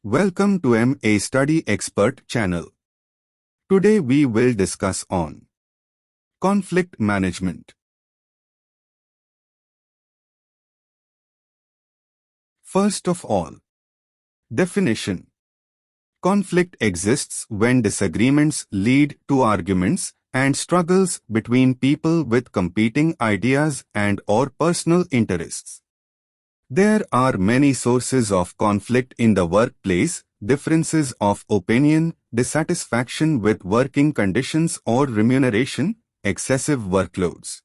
Welcome to M.ed Study Expert channel. Today we will discuss on conflict management. First of all, definition. Conflict exists when disagreements lead to arguments and struggles between people with competing ideas and/or personal interests. There are many sources of conflict in the workplace: differences of opinion, dissatisfaction with working conditions or remuneration, excessive workloads,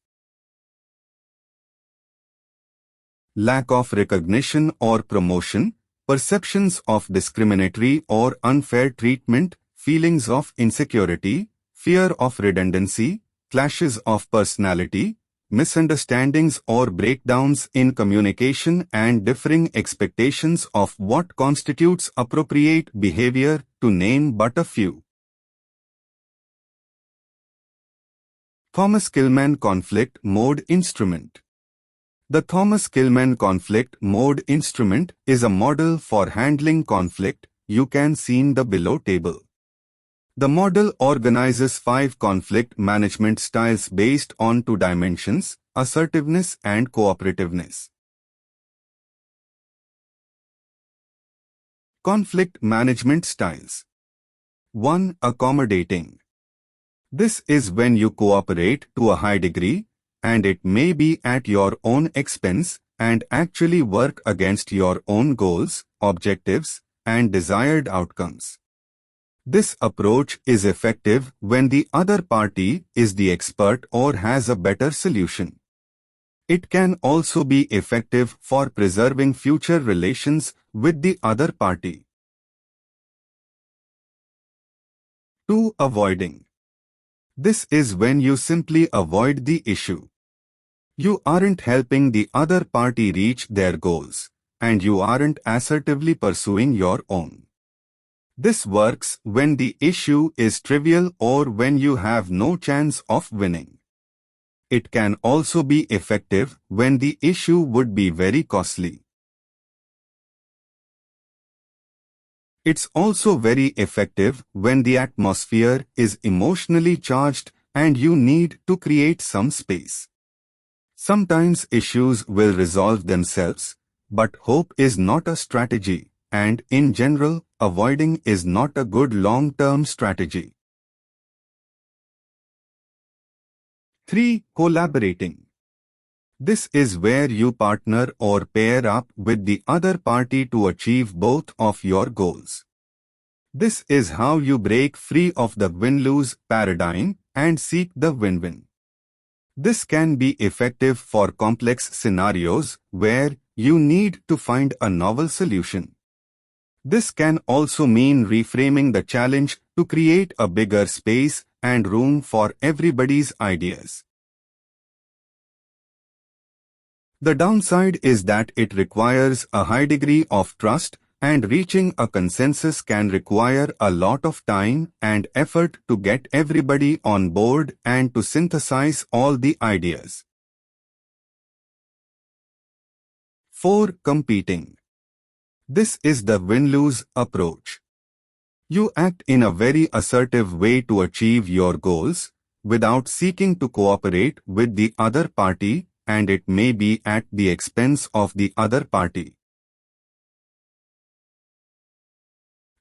lack of recognition or promotion, perceptions of discriminatory or unfair treatment, feelings of insecurity, fear of redundancy, clashes of personality, misunderstandings or breakdowns in communication, and differing expectations of what constitutes appropriate behavior, to name but a few. Thomas-Kilmann Conflict Mode Instrument. The Thomas-Kilmann Conflict Mode Instrument is a model for handling conflict. You can see in the below table. The model organizes 5 conflict management styles based on 2 dimensions: assertiveness and cooperativeness. Conflict management styles. 1. Accommodating. This is when you cooperate to a high degree, and it may be at your own expense, and actually work against your own goals, objectives, and desired outcomes. This approach is effective when the other party is the expert or has a better solution. It can also be effective for preserving future relations with the other party. 2. Avoiding. This is when you simply avoid the issue. You aren't helping the other party reach their goals, and you aren't assertively pursuing your own. This works when the issue is trivial or when you have no chance of winning. It can also be effective when the issue would be very costly. It's also very effective when the atmosphere is emotionally charged and you need to create some space. Sometimes issues will resolve themselves, but hope is not a strategy, and in general, avoiding is not a good long-term strategy. 3. Collaborating. This is where you partner or pair up with the other party to achieve both of your goals. This is how you break free of the win-lose paradigm and seek the win-win. This can be effective for complex scenarios where you need to find a novel solution. This can also mean reframing the challenge to create a bigger space and room for everybody's ideas. The downside is that it requires a high degree of trust, and reaching a consensus can require a lot of time and effort to get everybody on board and to synthesize all the ideas. 4. Competing. This is the win-lose approach. You act in a very assertive way to achieve your goals, without seeking to cooperate with the other party, and it may be at the expense of the other party.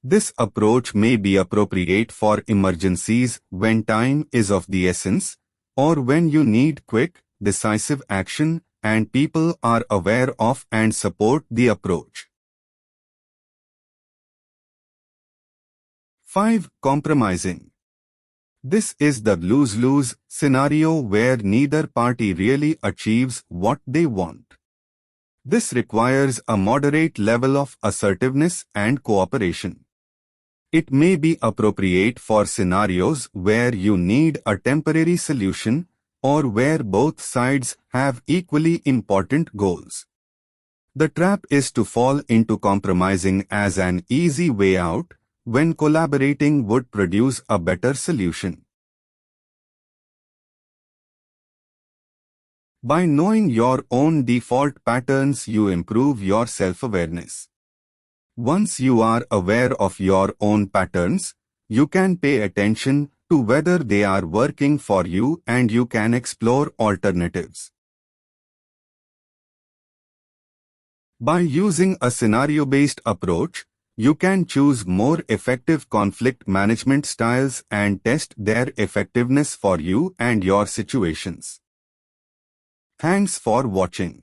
This approach may be appropriate for emergencies when time is of the essence, or when you need quick, decisive action, and people are aware of and support the approach. 5. Compromising. This is the lose-lose scenario where neither party really achieves what they want. This requires a moderate level of assertiveness and cooperation. It may be appropriate for scenarios where you need a temporary solution or where both sides have equally important goals. The trap is to fall into compromising as an easy way out, when collaborating would produce a better solution. By knowing your own default patterns, you improve your self-awareness. Once you are aware of your own patterns, you can pay attention to whether they are working for you and you can explore alternatives. By using a scenario-based approach, you can choose more effective conflict management styles and test their effectiveness for you and your situations. Thanks for watching.